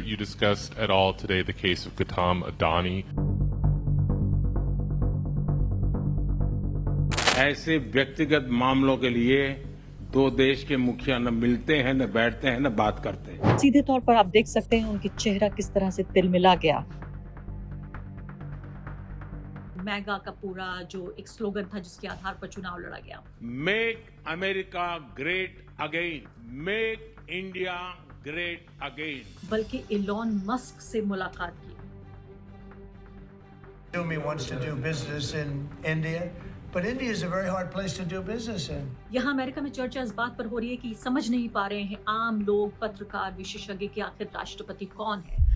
you discussed at all today the case of Gautam Adani. ऐसे व्यक्तिगत मामलों के लिए दो देश के मुखिया न मिलते हैं, न बैठते हैं, न बात करते हैं। सीधे तौर पर आप देख सकते हैं उनकी चेहरा किस तरह से तिलमिला गया। मैगा का पूरा जो एक स्लोगन था जिसके आधार पर चुनाव लड़ा गया, make America great again, make India great again, बल्कि इलॉन मस्क से मुलाकात की। He wants to do business in India, but India is a very hard place to do business in. यहाँ अमेरिका में चर्चा इस बात पर हो रही है कि समझ नहीं पा रहे हैं आम लोग, पत्रकार, विशेषज्ञ कि आखिर राष्ट्रपति कौन है।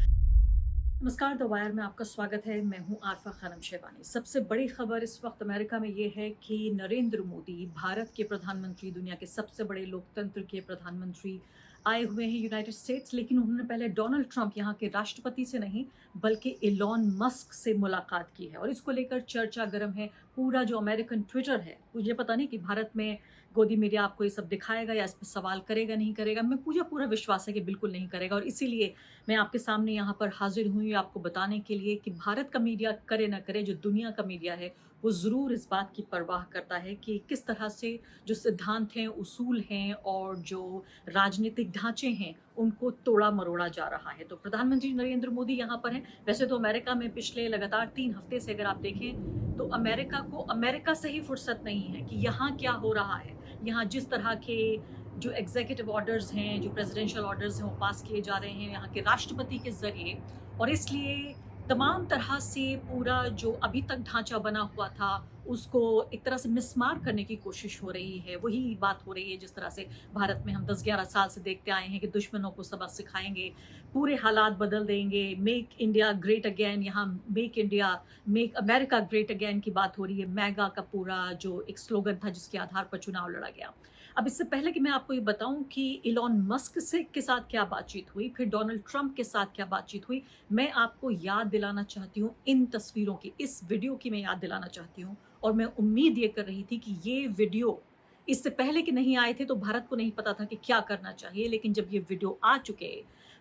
नमस्कार, द वायर में आपका स्वागत है। मैं हूं आरफा खानम शेबानी। सबसे बड़ी खबर इस वक्त अमेरिका में ये है कि नरेंद्र मोदी, भारत के प्रधानमंत्री, दुनिया के सबसे बड़े लोकतंत्र के प्रधानमंत्री आए हुए हैं यूनाइटेड स्टेट्स, लेकिन उन्होंने पहले डोनाल्ड ट्रंप, यहाँ के राष्ट्रपति से नहीं बल्कि इलॉन मस्क से मुलाकात की है और इसको लेकर चर्चा गर्म है। पूरा जो अमेरिकन ट्विटर है, मुझे पता नहीं कि भारत में गोदी मीडिया आपको ये सब दिखाएगा या इस पर सवाल करेगा नहीं करेगा। मैं पूरा विश्वास है कि बिल्कुल नहीं करेगा और इसीलिए मैं आपके सामने यहाँ पर हाजिर हुई आपको बताने के लिए कि भारत का मीडिया करे ना करे, जो दुनिया का मीडिया है वो ज़रूर इस बात की परवाह करता है कि किस तरह से जो सिद्धांत हैं, उसूल हैं और जो राजनीतिक ढांचे हैं उनको तोड़ा मरोड़ा जा रहा है। तो प्रधानमंत्री नरेंद्र मोदी यहाँ पर हैं। वैसे तो अमेरिका में पिछले लगातार 3 हफ्ते से अगर आप देखें तो अमेरिका को अमेरिका से ही फुर्सत नहीं है कि यहाँ क्या हो रहा है। यहाँ जिस तरह के जो एग्जीक्यूटिव ऑर्डर्स हैं, जो प्रेसिडेंशियल ऑर्डर्स हैं वो पास किए जा रहे हैं यहाँ के राष्ट्रपति के जरिए, और इसलिए तमाम तरह से पूरा जो अभी तक ढांचा बना हुआ था उसको एक तरह से मिसमार करने की कोशिश हो रही है। वही बात हो रही है जिस तरह से भारत में हम 10-11 साल से देखते आए हैं कि दुश्मनों को सबक सिखाएंगे, पूरे हालात बदल देंगे, मेक इंडिया ग्रेट अगेन, यहाँ मेक अमेरिका ग्रेट अगेन की बात हो रही है। मैगा का पूरा जो एक स्लोगन था जिसके आधार पर चुनाव लड़ा गया। अब इससे पहले कि मैं आपको ये बताऊं कि इलॉन मस्क के साथ क्या बातचीत हुई, फिर डोनाल्ड ट्रंप के साथ क्या बातचीत हुई, मैं आपको याद दिलाना चाहती हूँ इन तस्वीरों की, इस वीडियो की मैं याद दिलाना चाहती हूँ। और मैं उम्मीद ये कर रही थी कि ये वीडियो इससे पहले कि नहीं आए थे तो भारत को नहीं पता था कि क्या करना चाहिए, लेकिन जब ये वीडियो आ चुके,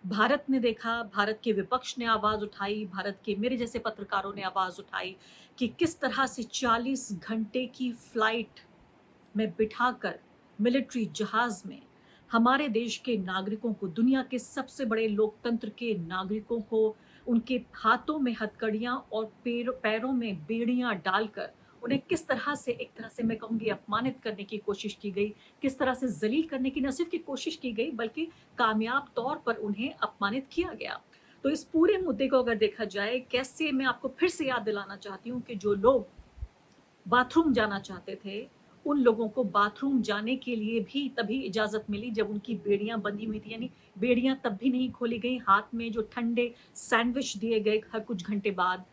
भारत ने देखा, भारत के विपक्ष ने आवाज़ उठाई, भारत के मेरे जैसे पत्रकारों ने आवाज़ उठाई कि किस तरह से 40 घंटे की फ्लाइट में बिठाकर मिलिट्री जहाज में हमारे देश के नागरिकों को, दुनिया के सबसे बड़े लोकतंत्र के नागरिकों को, उनके हाथों में हथकड़ियां और पैरों में बेड़ियां डालकर उन्हें किस तरह से, एक तरह से मैं कहूँगी, अपमानित करने की कोशिश की गई, किस तरह से जलील करने की न सिर्फ की कोशिश की गई बल्कि कामयाब तौर पर उन्हें अपमानित किया गया। तो इस पूरे मुद्दे को अगर देखा जाए, कैसे, मैं आपको फिर से याद दिलाना चाहती हूँ कि जो लोग बाथरूम जाना चाहते थे उन लोगों को बाथरूम जाने के लिए भी तभी इजाज़त मिली जब उनकी बेड़ियां बंधी हुई थी, यानी बेड़ियां तब भी नहीं खोली गई। हाथ में जो ठंडे सैंडविच दिए गए हर कुछ घंटे बाद,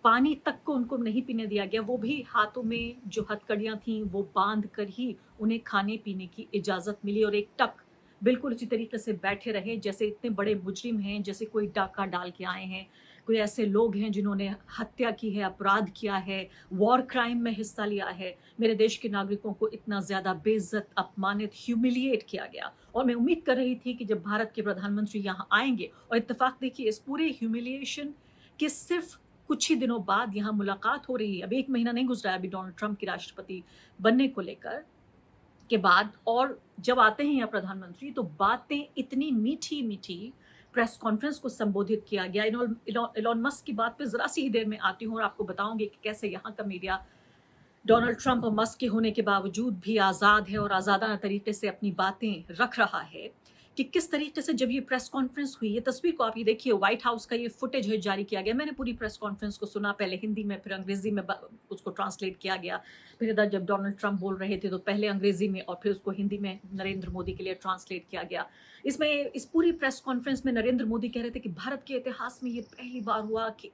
पानी तक को उनको नहीं पीने दिया गया, वो भी हाथों में जो हथकड़ियां थीं वो बांध कर ही उन्हें खाने पीने की इजाज़त मिली। और एक टक बिल्कुल उसी तरीके से बैठे रहे जैसे इतने बड़े मुजरिम हैं, जैसे कोई डाका डाल के आए हैं, कोई ऐसे लोग हैं जिन्होंने हत्या की है, अपराध किया है, वॉर क्राइम में हिस्सा लिया है। मेरे देश के नागरिकों को इतना ज़्यादा बेइज्जत, अपमानित, ह्यूमिलिएट किया गया। और मैं उम्मीद कर रही थी कि जब भारत के प्रधानमंत्री यहाँ आएंगे, और इत्तेफाक देखिए इस पूरे ह्यूमिलिएशन के सिर्फ कुछ ही दिनों बाद यहाँ मुलाकात हो रही है। अब 1 महीना नहीं गुजरा है अभी डोनाल्ड ट्रंप के राष्ट्रपति बनने को लेकर के बाद, और जब आते हैं यहाँ प्रधानमंत्री तो बातें इतनी मीठी मीठी, प्रेस कॉन्फ्रेंस को संबोधित किया गया। इलॉन मस्क की बात पे जरा सी ही देर में आती हूँ और आपको बताऊंगी कि कैसे यहाँ का मीडिया डोनाल्ड ट्रंप और मस्क के होने के बावजूद भी आज़ाद है और आज़ादाना तरीके से अपनी बातें रख रहा है। कि किस तरीके से जब ये प्रेस कॉन्फ्रेंस हुई, ये तस्वीर को आप ये देखिए, व्हाइट हाउस का ये फुटेज है जारी किया गया। मैंने पूरी प्रेस कॉन्फ्रेंस को सुना, पहले हिंदी में फिर अंग्रेजी में उसको ट्रांसलेट किया गया। फिर इधर जब डोनाल्ड ट्रंप बोल रहे थे तो पहले अंग्रेजी में और फिर उसको हिंदी में नरेंद्र मोदी के लिए ट्रांसलेट किया गया। इसमें इस पूरी प्रेस कॉन्फ्रेंस में नरेंद्र मोदी कह रहे थे कि भारत के इतिहास में ये पहली बार हुआ कि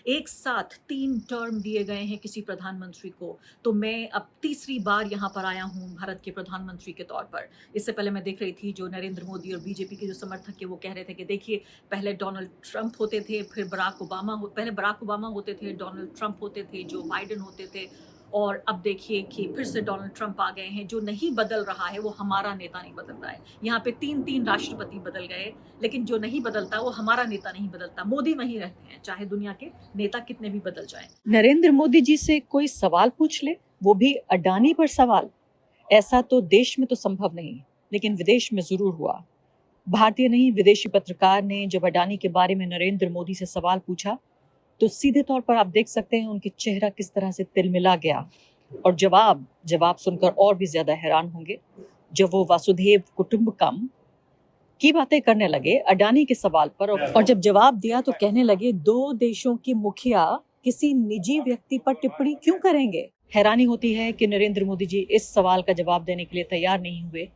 एक साथ 3 टर्म दिए गए हैं किसी प्रधानमंत्री को, तो मैं अब तीसरी बार यहाँ पर आया हूँ भारत के प्रधानमंत्री के तौर पर। इससे पहले मैं देख रही थी जो नरेंद्र मोदी और बीजेपी के जो समर्थक है वो कह रहे थे कि देखिए पहले डोनाल्ड ट्रंप होते थे, फिर पहले बराक ओबामा होते थे, डोनाल्ड ट्रंप होते थे, जो बाइडेन होते थे, और अब देखिए कि फिर से डोनाल्ड ट्रंप आ गए हैं। जो नहीं बदल रहा है वो हमारा नेता नहीं बदल रहा है। यहाँ पे 3-3 राष्ट्रपति बदल गए, लेकिन जो नहीं बदलता वो हमारा नेता नहीं बदलता। मोदी वहीं रहते हैं, चाहे दुनिया के नेता कितने भी बदल जाएं। नरेंद्र मोदी जी से कोई सवाल पूछ ले, वो भी अडानी पर सवाल। ऐसा तो देश में तो संभव नहीं, लेकिन विदेश में जरूर हुआ। भारतीय नहीं, विदेशी पत्रकार ने जब अडानी के बारे में नरेंद्र मोदी से सवाल पूछा तो सीधे तौर पर आप देख सकते हैं उनके चेहरा किस तरह से तिलमिला गया। और जवाब सुनकर और भी ज्यादा हैरान होंगे जब वो वासुदेव कुटुंबकम की बातें करने लगे अडानी के सवाल पर। और जब जवाब दिया तो कहने लगे 2 देशों के मुखिया किसी निजी व्यक्ति पर टिप्पणी क्यों करेंगे। हैरानी होती है कि नरेंद्र मोदी जी इस सवाल का जवाब देने के लिए तैयार नहीं हुए,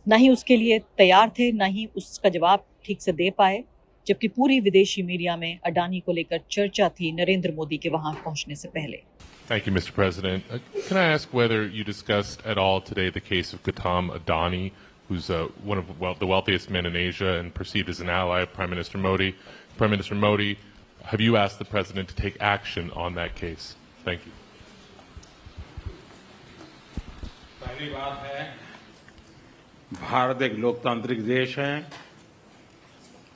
ना ही उसके लिए तैयार थे, ना ही उसका जवाब ठीक से दे पाए, जबकि पूरी विदेशी मीडिया में अडानी को लेकर चर्चा थी नरेंद्र मोदी के वहां पहुंचने से पहले। Thank you, Mr. President. Can I ask whether you discussed at all today the case of Gautam Adani, who's one of the wealthiest men in Asia and perceived as an ally of Prime Minister Modi? Prime Minister Modi, have you asked the President to take action on that case? Thank you. पहली बात है, भारत एक लोकतांत्रिक देश है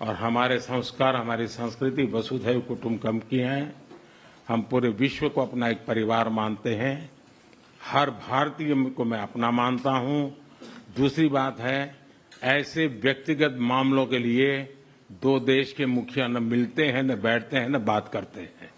और हमारे संस्कार, हमारी संस्कृति वसुधैव कुटुंबकम की हैं। हम पूरे विश्व को अपना एक परिवार मानते हैं। हर भारतीय को मैं अपना मानता हूं। दूसरी बात है, ऐसे व्यक्तिगत मामलों के लिए 2 देश के मुखिया न मिलते हैं, न बैठते हैं, न बात करते हैं।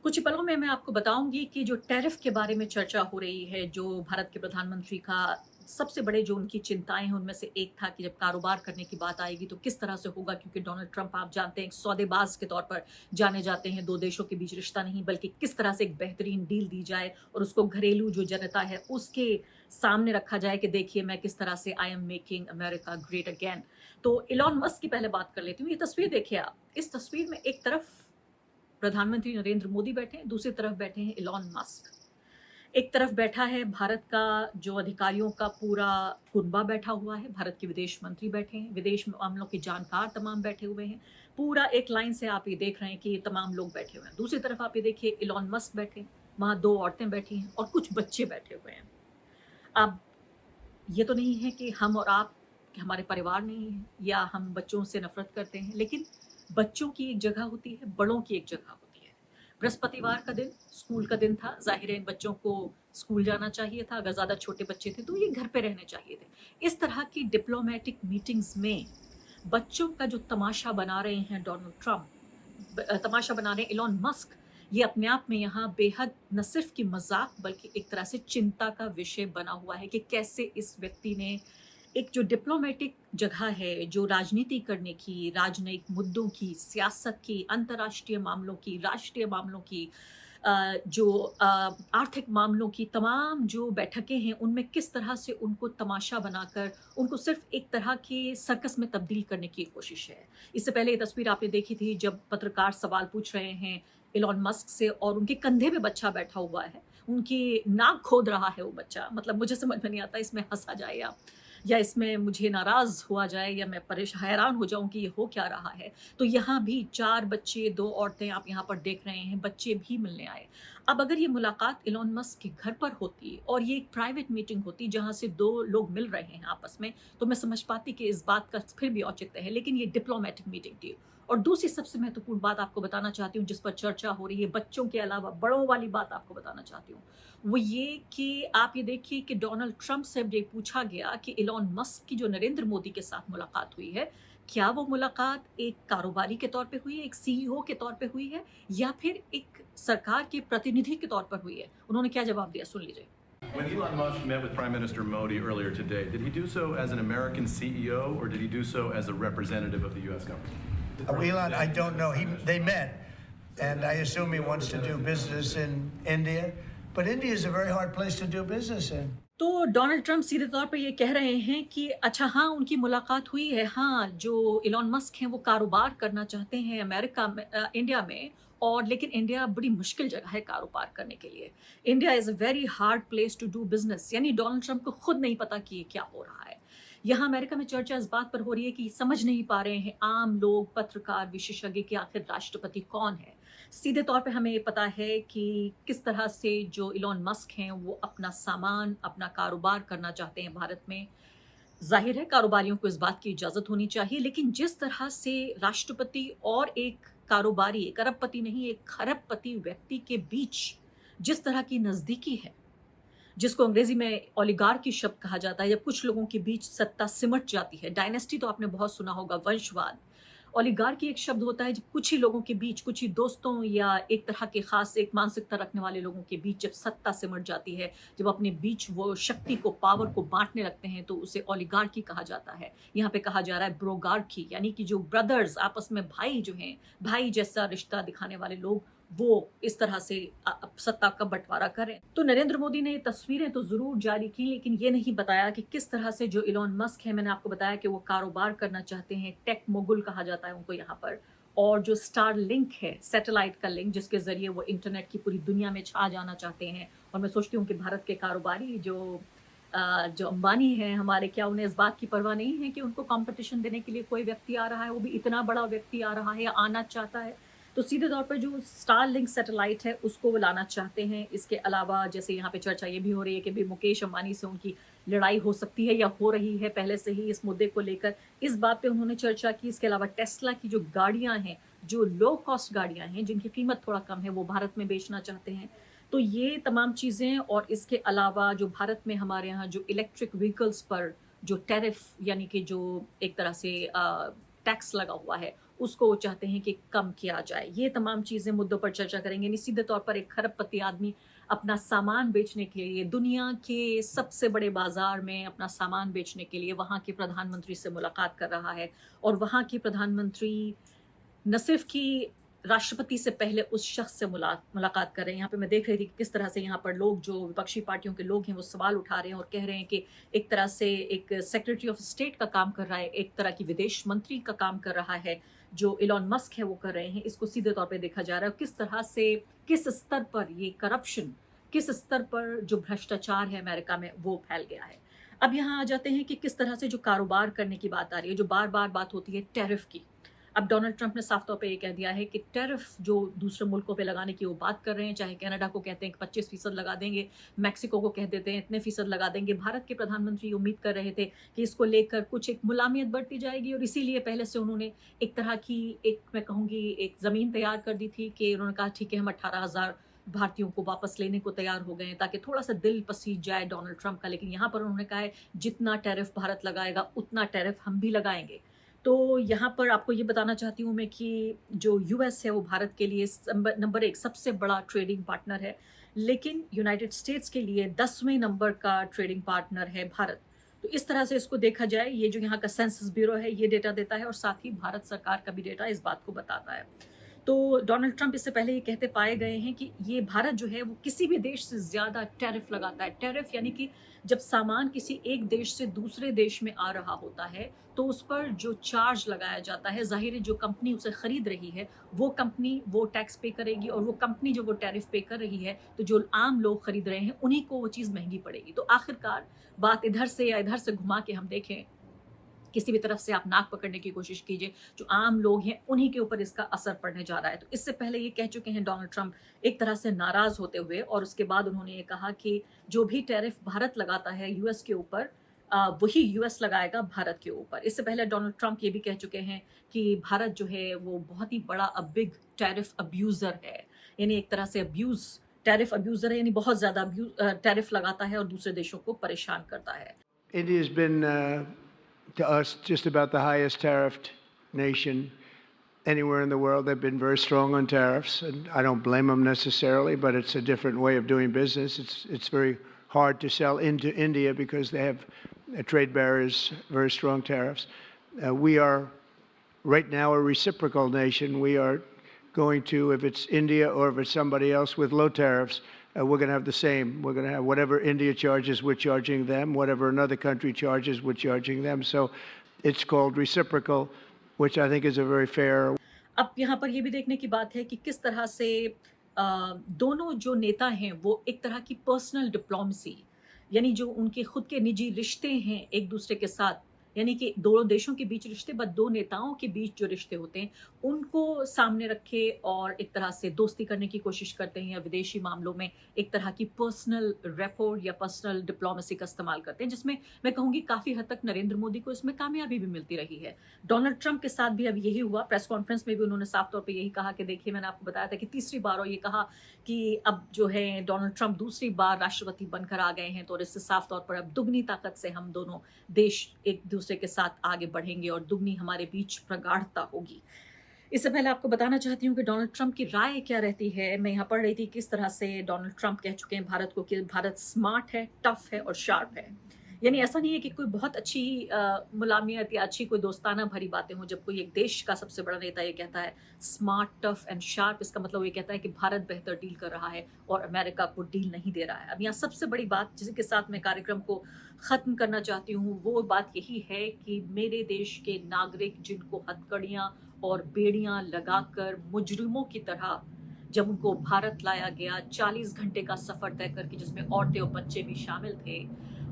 कुछ पलों में मैं आपको बताऊंगी कि जो टैरिफ के बारे में चर्चा हो रही है, जो भारत के प्रधानमंत्री का सबसे बड़े जो उनकी चिंताएं हैं उनमें से एक था कि जब कारोबार करने की बात आएगी तो किस तरह से होगा, क्योंकि डोनाल्ड ट्रंप आप जानते हैं एक सौदेबाज के तौर पर जाने जाते हैं। 2 देशों के बीच रिश्ता नहीं, बल्कि किस तरह से एक बेहतरीन डील दी जाए और उसको घरेलू जो जनता है उसके सामने रखा जाए कि देखिए मैं किस तरह से I am making America great again. तो इलॉन मस्क की पहले बात कर लेती हूँ। ये तस्वीर देखिए आप, इस तस्वीर में एक तरफ प्रधानमंत्री नरेंद्र मोदी बैठे हैं, दूसरी तरफ बैठे हैं इलॉन मस्क। एक तरफ बैठा है भारत का जो अधिकारियों का पूरा कुनबा बैठा हुआ है, भारत के विदेश मंत्री बैठे हैं, विदेश मामलों के जानकार तमाम बैठे हुए हैं। पूरा एक लाइन से आप ये देख रहे हैं कि ये तमाम लोग बैठे हुए हैं। दूसरी तरफ आप ये देखिए इलॉन मस्क बैठे हैं, वहाँ 2 औरतें बैठी हैं और कुछ बच्चे बैठे हुए हैं। अब ये तो नहीं है कि हम और आप कि हमारे परिवार नहीं है या हम बच्चों से नफरत करते हैं, लेकिन बच्चों की एक जगह होती है, बड़ों की एक जगह होती है। बृहस्पतिवार का दिन स्कूल का दिन था, जाहिर है इन बच्चों को स्कूल जाना चाहिए था। अगर ज़्यादा छोटे बच्चे थे तो ये घर पे रहने चाहिए थे। इस तरह की डिप्लोमेटिक मीटिंग्स में बच्चों का जो तमाशा बना रहे हैं डोनाल्ड ट्रंप, तमाशा बना रहे हैं इलॉन मस्क, ये अपने आप में यहाँ बेहद न सिर्फ की मजाक बल्कि एक तरह से चिंता का विषय बना हुआ है कि कैसे इस व्यक्ति ने एक जो डिप्लोमेटिक जगह है, जो राजनीति करने की, राजनयिक मुद्दों की, सियासत की, अंतर्राष्ट्रीय मामलों की, राष्ट्रीय मामलों की, जो आर्थिक मामलों की तमाम जो बैठकें हैं उनमें किस तरह से उनको तमाशा बनाकर उनको सिर्फ एक तरह के सर्कस में तब्दील करने की कोशिश है। इससे पहले ये तस्वीर आपने देखी थी जब पत्रकार सवाल पूछ रहे हैं इलॉन मस्क से और उनके कंधे पे बच्चा बैठा हुआ है, उनकी नाक खोद रहा है वो बच्चा। मतलब मुझे समझ में नहीं आता इसमें हंसा जाए या इसमें मुझे नाराज हुआ जाए या मैं हैरान हो जाऊं कि ये हो क्या रहा है। तो यहाँ भी 4 बच्चे 2 औरतें आप यहाँ पर देख रहे हैं, बच्चे भी मिलने आए। अब अगर ये मुलाकात इलॉन मस्क के घर पर होती और ये एक प्राइवेट मीटिंग होती जहाँ से 2 लोग मिल रहे हैं आपस में, तो मैं समझ पाती कि इस बात का फिर भी औचित्य है, लेकिन ये डिप्लोमेटिक मीटिंग थी। और दूसरी सबसे महत्वपूर्ण बात आपको बताना चाहती हूँ जिस पर चर्चा हो रही है, बच्चों के अलावा बड़ों वाली बात आपको बताना चाहती हूँ, वो ये कि आप ये देखिए कि डोनाल्ड ट्रंप से ये पूछा गया कि इलॉन मस्क की जो नरेंद्र मोदी के साथ मुलाकात हुई है, क्या वो मुलाकात एक कारोबारी के तौर पे हुई है, एक सीईओ के तौर पे हुई है या फिर एक सरकार के प्रतिनिधि के तौर पर हुई है। उन्होंने क्या जवाब दिया, सुन लीजिए। When Elon Musk met with Prime Minister Modi earlier today, did he do so as an American CEO or did he do so as a representative of the U.S. government? Elon, I don't know. They met, and I assume he wants to do business in India. But India is a very hard place to do business in. तो Donald Trump सीधे तौर पर ये कह रहे हैं कि अच्छा हाँ उनकी मुलाकात हुई है, हाँ जो इलॉन मस्क हैं वो कारोबार करना चाहते हैं अमेरिका में, इंडिया में, और लेकिन इंडिया बड़ी मुश्किल जगह है कारोबार करने के लिए। India is a very hard place to do business. यानी डोनाल्ड ट्रंप को खुद नहीं पता कि ये क्या हो रहा है। यहाँ अमेरिका में चर्चा इस बात पर हो रही है कि समझ नहीं पा रहे हैं आम लोग, पत्रकार, विशेषज्ञ कि आखिर राष्ट्रपति कौन है। सीधे तौर पे हमें पता है कि किस तरह से जो इलॉन मस्क हैं वो अपना सामान, अपना कारोबार करना चाहते हैं भारत में। ज़ाहिर है कारोबारियों को इस बात की इजाज़त होनी चाहिए, लेकिन जिस तरह से राष्ट्रपति और एक कारोबारी, एक अरबपति नहीं, एक खरबपति व्यक्ति के बीच जिस तरह की नज़दीकी है, जिसको अंग्रेजी में ओलिगार्की शब्द कहा जाता है, जब कुछ लोगों के बीच सत्ता सिमट जाती है। डायनेस्टी तो आपने बहुत सुना होगा, वंशवाद। ओलिगार्की एक शब्द होता है जब कुछ ही लोगों के बीच, कुछ ही दोस्तों या एक तरह के खास एक मानसिकता रखने वाले लोगों के बीच जब सत्ता सिमट जाती है, जब अपने बीच वो शक्ति को, पावर को बांटने लगते हैं, तो उसे ओलिगार्की कहा जाता है। यहाँ पे कहा जा रहा है ब्रोगार्की, यानी कि जो ब्रदर्स आपस में भाई जो हैं, भाई जैसा रिश्ता दिखाने वाले लोग, वो इस तरह से सत्ता का बंटवारा करें। तो नरेंद्र मोदी ने ये तस्वीरें तो जरूर जारी की, लेकिन ये नहीं बताया कि किस तरह से जो इलॉन मस्क है, मैंने आपको बताया कि वो कारोबार करना चाहते हैं, टेक मोगुल कहा जाता है उनको यहाँ पर, और जो स्टार लिंक है, सैटेलाइट का लिंक, जिसके जरिए वो इंटरनेट की पूरी दुनिया में छा जाना चाहते हैं। और मैं सोचती हूँ कि भारत के कारोबारी जो अंबानी है हमारे, क्या उन्हें इस बात की परवाह नहीं है कि उनको कंपटीशन देने के लिए कोई व्यक्ति आ रहा है, वो भी इतना बड़ा व्यक्ति आ रहा है या आना चाहता है, तो सीधे तौर पर जो स्टार लिंक सैटेलाइट है उसको वो लाना चाहते हैं। इसके अलावा जैसे यहाँ पे चर्चा ये भी हो रही है कि भी मुकेश अंबानी से उनकी लड़ाई हो सकती है या हो रही है पहले से ही इस मुद्दे को लेकर, इस बात पे उन्होंने चर्चा की। इसके अलावा टेस्ला की जो गाड़ियां हैं, जो लो कॉस्ट गाड़ियां हैं, जिनकी कीमत थोड़ा कम है, वो भारत में बेचना चाहते हैं। तो ये तमाम चीज़ें, और इसके अलावा जो भारत में हमारे यहाँ जो इलेक्ट्रिक व्हीकल्स पर जो टैरिफ, यानी कि जो एक तरह से टैक्स लगा हुआ है, उसको चाहते हैं कि कम किया जाए। ये तमाम चीज़ें मुद्दों पर चर्चा करेंगे। सीधे तौर पर एक खरबपति आदमी अपना सामान बेचने के लिए दुनिया के सबसे बड़े बाजार में अपना सामान बेचने के लिए वहाँ के प्रधानमंत्री से मुलाकात कर रहा है, और वहाँ के प्रधानमंत्री न सिर्फ कि राष्ट्रपति से पहले उस शख्स से मुलाकात कर रहे हैं। यहाँ पे मैं देख रही थी कि किस तरह से यहाँ पर लोग, जो विपक्षी पार्टियों के लोग हैं, वो सवाल उठा रहे हैं और कह रहे हैं कि एक तरह से एक सेक्रेटरी ऑफ स्टेट का काम कर रहा है, एक तरह की विदेश मंत्री का काम कर रहा है, जो इलॉन मस्क है वो कर रहे हैं। इसको सीधे तौर पे देखा जा रहा है किस तरह से, किस स्तर पर ये करप्शन, किस स्तर पर जो भ्रष्टाचार है अमेरिका में वो फैल गया है। अब यहाँ आ जाते हैं कि किस तरह से जो कारोबार करने की बात आ रही है, जो बार बार बात होती है टैरिफ की। अब डोनाल्ड ट्रंप ने साफ तौर पे ये कह दिया है कि टैरिफ जो दूसरे मुल्कों पे लगाने की वो बात कर रहे हैं, चाहे कनाडा को कहते हैं कि 25% लगा देंगे, मैक्सिको को कह देते हैं इतने फीसद लगा देंगे। भारत के प्रधानमंत्री उम्मीद कर रहे थे कि इसको लेकर कुछ एक मुलामियत बढ़ती जाएगी, और इसीलिए पहले से उन्होंने एक तरह की, एक मैं कहूँगी एक ज़मीन तैयार कर दी थी कि उन्होंने कहा ठीक है, हम 18,000 भारतीयों को वापस लेने को तैयार हो गए हैं, ताकि थोड़ा सा दिल पसीज जाए डोनाल्ड ट्रंप का। लेकिन यहाँ पर उन्होंने कहा है जितना टैरिफ भारत लगाएगा उतना टैरिफ हम भी लगाएंगे। तो यहाँ पर आपको ये बताना चाहती हूँ मैं कि जो यूएस है वो भारत के लिए नंबर 1 सबसे बड़ा ट्रेडिंग पार्टनर है, लेकिन यूनाइटेड स्टेट्स के लिए 10वें नंबर का ट्रेडिंग पार्टनर है भारत। तो इस तरह से इसको देखा जाए, ये जो यहाँ का सेंसस ब्यूरो है ये डेटा देता है, और साथ ही भारत सरकार का भी डेटा इस बात को बताता है। तो डोनाल्ड ट्रंप इससे पहले ये कहते पाए गए हैं कि ये भारत जो है वो किसी भी देश से ज़्यादा टैरिफ लगाता है। टैरिफ यानी कि जब सामान किसी एक देश से दूसरे देश में आ रहा होता है तो उस पर जो चार्ज लगाया जाता है, जाहिर है जो कंपनी उसे खरीद रही है वो कंपनी वो टैक्स पे करेगी, और वो कंपनी जो वो टैरिफ पे कर रही है तो जो आम लोग खरीद रहे हैं उन्हीं को वो चीज़ महंगी पड़ेगी। तो आखिरकार बात इधर से या इधर से घुमा के हम देखें, किसी भी तरफ से आप नाक पकड़ने की कोशिश कीजिए, जो आम लोग हैं उन्हीं के ऊपर इसका असर पड़ने जा रहा है। तो इससे पहले ये कह चुके हैं डोनाल्ड ट्रंप एक तरह से नाराज होते हुए, और उसके बाद उन्होंने ये कहा कि जो भी टैरिफ भारत लगाता है यूएस के ऊपर, वही यूएस लगाएगा भारत के ऊपर। इससे पहले डोनाल्ड ट्रंप ये भी कह चुके हैं कि भारत जो है वो बहुत ही बड़ा बिग टैरिफ अब्यूज़र है, यानी एक तरह से टैरिफ अब्यूज़र है, यानी बहुत ज़्यादा टैरिफ लगाता है और दूसरे देशों को परेशान करता है। India's been to us just about the highest tariffed nation anywhere in the world. They've been very strong on tariffs, and I don't blame them necessarily, but it's a different way of doing business. It's very hard to sell into India because they have trade barriers, very strong tariffs. We are right now a reciprocal nation. We are going to, if it's India or if it's somebody else with low tariffs, we're going to have the same. We're going to have whatever India charges, we're charging them. Whatever another country charges, we're charging them. So it's called reciprocal, which I think is a very fair. अब यहाँ पर ये भी देखने की बात है कि किस तरह से दोनों जो नेता हैं वो एक तरह की पर्सनल डिप्लोमेसी, यानी जो उनके खुद के निजी रिश्ते हैं एक दूसरे के साथ, यानी कि दो देशों के बीच रिश्ते, बट दो नेताओं के बीच जो रिश्ते होते हैं उनको सामने रखे और एक तरह से दोस्ती करने की कोशिश करते हैं, या विदेशी मामलों में एक तरह की पर्सनल रेपोर्ट या पर्सनल डिप्लोमेसी का इस्तेमाल करते हैं, जिसमें मैं कहूंगी काफी हद तक नरेंद्र मोदी को इसमें कामयाबी भी मिलती रही है। डोनाल्ड ट्रंप के साथ भी अब यही हुआ। प्रेस कॉन्फ्रेंस में भी उन्होंने साफ तौर पर यही कहा कि देखिए, मैंने आपको बताया था कि तीसरी बार, और ये कहा कि अब जो है डोनाल्ड ट्रंप दूसरी बार राष्ट्रपति बनकर आ गए हैं, तो इससे साफ तौर पर अब दुगनी ताकत से हम दोनों देश एक दूसरे के साथ आगे बढ़ेंगे और दुगनी हमारे बीच प्रगाढ़ता होगी। इससे पहले आपको बताना चाहती हूँ कि डोनाल्ड ट्रंप की राय क्या रहती है। मैं यहाँ पढ़ रही थी किस तरह से डोनाल्ड ट्रंप कह चुके हैं भारत को कि भारत स्मार्ट है, टफ है और शार्प है। यानी ऐसा नहीं है कि कोई बहुत अच्छी मुलामियत या अच्छी कोई दोस्ताना भरी बातें हों। जब कोई एक देश का सबसे बड़ा नेता ये कहता है स्मार्ट, टफ एंड शार्प, इसका मतलब ये कहता है कि भारत बेहतर डील कर रहा है और अमेरिका को डील नहीं दे रहा है। अब यहाँ सबसे बड़ी बात जिसके साथ मैं कार्यक्रम को ख़त्म करना चाहती हूँ वो बात यही है कि मेरे देश के नागरिक जिनको हथकड़ियाँ और बेड़ियाँ लगाकर मुजरिमों की तरह जब उनको भारत लाया गया 40 घंटे का सफ़र तय करके, जिसमें औरतें और बच्चे भी शामिल थे,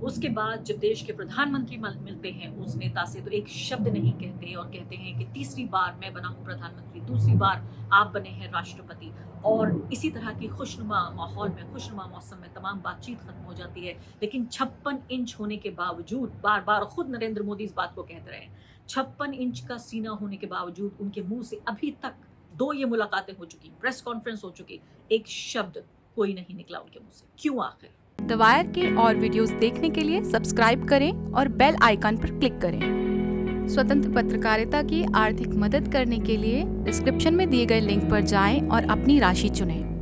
उसके बाद जब देश के प्रधानमंत्री मिलते हैं उस नेता से तो एक शब्द नहीं कहते और कहते हैं कि तीसरी बार मैं बना हूं प्रधानमंत्री, दूसरी बार आप बने हैं राष्ट्रपति। और इसी तरह की खुशनुमा माहौल में, खुशनुमा मौसम में तमाम बातचीत खत्म हो जाती है। लेकिन 56 इंच होने के बावजूद, बार बार खुद नरेंद्र मोदी इस बात को कहते रहे, 56 इंच का सीना होने के बावजूद उनके मुंह से अभी तक 2 ये मुलाकातें हो चुकी, प्रेस कॉन्फ्रेंस हो चुकी, एक शब्द कोई नहीं निकला उनके मुंह से। क्यों आखिर? द वायर के और वीडियोस देखने के लिए सब्सक्राइब करें और बेल आइकन पर क्लिक करें। स्वतंत्र पत्रकारिता की आर्थिक मदद करने के लिए डिस्क्रिप्शन में दिए गए लिंक पर जाएं और अपनी राशि चुनें।